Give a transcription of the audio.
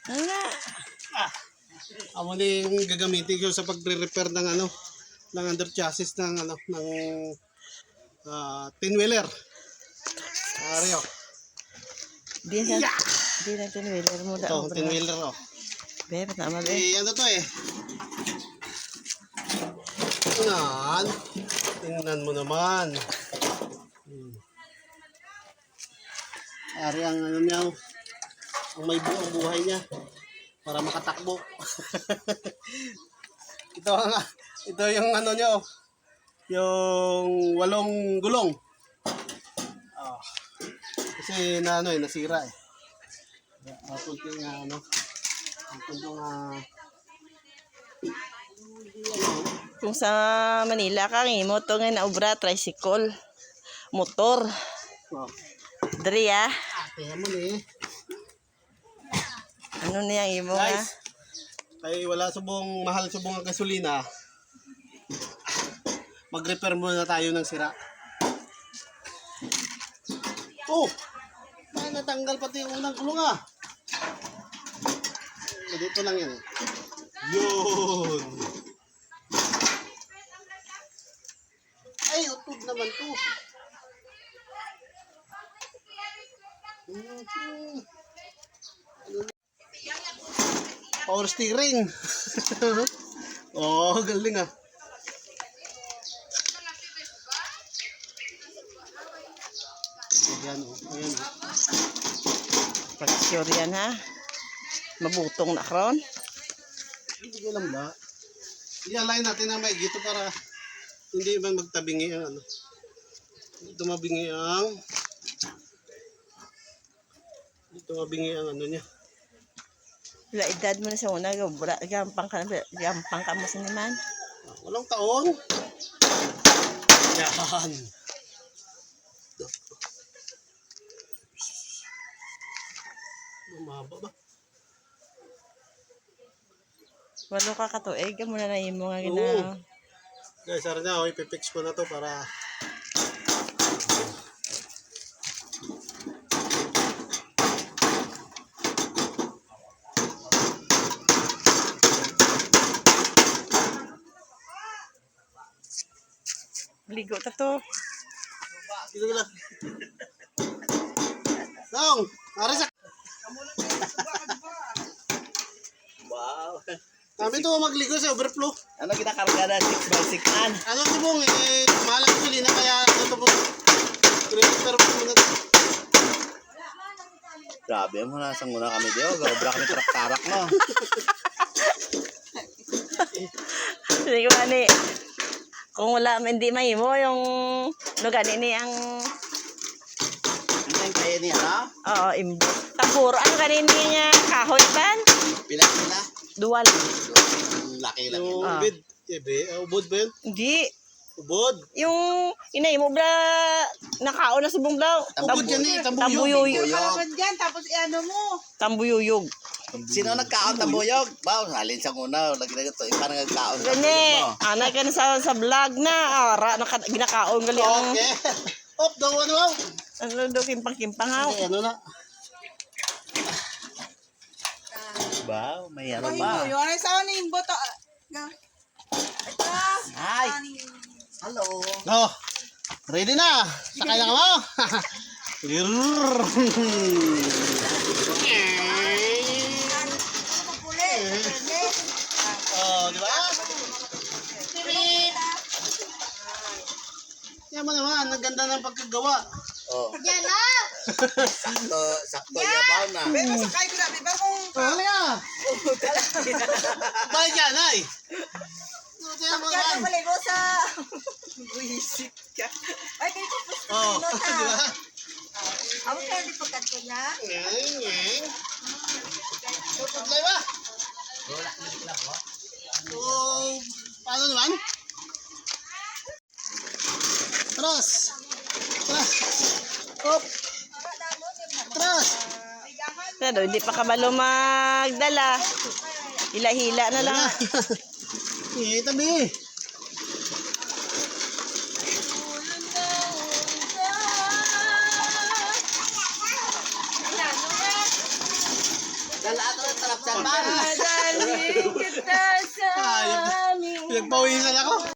Ano na? Amo na yung gagamitin ko sa pagre-repair ng ano, ng under chassis ng ano, ng 10-wheeler. Ario. Di na tinwheeler mo da. Ito, 10-wheeler oh. Be, tama be. Ano to eh? Yan. Tingnan mo naman. Ari ang ano niya, ang may buong buhay niya para makatakbo. ito yung ano niya, yung 8 gulong. Oh. Kasi na ano nasira eh. Kunting ano, kunting Kung sa Manila kang imo to nga naobra tricycle, motor. oh. Diri ah. Kaya mo eh. Ano niya imo nga? Guys, ay wala mahal subong ang gasolina. Mag-repair muna tayo ng sira. Oh! Natanggal pati yung unang gulong ah. Dito lang yan eh. Yun! Ay, utod naman to. Power steering. Oh, galing ah. Ayan oh, ayan oh. Pag-sure yan ha. Mabutong na kron. Hindi ko alam ba. I-align natin na may gito para hindi man magtabingi ang ano. Ito mabingi ang ano niya. Wala edad mo na sa una, gampang ka mo sa naman. Walang taon. Yan. Mahaba ba? Walo ka katuig, mo na imo nga Oo. gina. Guys, sara na, ipipix ko na to para Ligo ta to. dito lang. Dong, aras. Wow. Kami to magligo sa overflow. Ano ginakarga na 6x6 an? Ano ito bong mahal ang gasolina kaya ito po. Repair mo muna to. Grabe mo na sang muna kami diyo. Gawabra kami trak-tarak no. Sige ba ni? Kung wala hindi mahimo yung lugar ni ang Ano yung kaya niya no? oo, taburo ano kanini niya kahoy pan? Pila-pila. Dual. Laki lang Yung yun. bid. Ubod ba yun? Hindi. Ubod. Yung inay mo bla nakaon na subong blaw. Ubod yan eh. Tambuyog. Tambuyuyog. Kalaban dyan, tapos ano mo. Tambuyuyog. Sino nagkaon tambuyog? Baw, halin sa una. Lagi na ito. Ipa nagkaon Gani, tambuyog mo. anay ka na sa vlog na. Ara, ginakaon gali ang Okay. Op, daw ano. ano do kimpang-kimpang haw. Ano na. Baw, may ano Ay, ba? yun. Ay, saan yung boto? Ito. Hi. Hello. Oh, ready na. Sakay na ka mo. Oh, di ba? Yan mo naman, ang ganda ng pagkagawa. Oh. Yan na. Sakto yabaw na. Pero sakay ko na. Diba kung... Ano ka? Bakit yan, ay? Yan mo Yan naman. na maligo sa... Buisit ka. Ay, kaya ko pusto Oh, na. di ba? Ako kaya di pagkat ko niya. Ngeng. Pagkay ba? Oh, paano naman? Tras. Tras. Op. Tras. Pero hindi pa kabalo magdala. Hila-hila na lang. Eh, tabi. Dala ako ng trap sa bar. Dadaling kita sa Ayop. aming Pinagpawisan ako.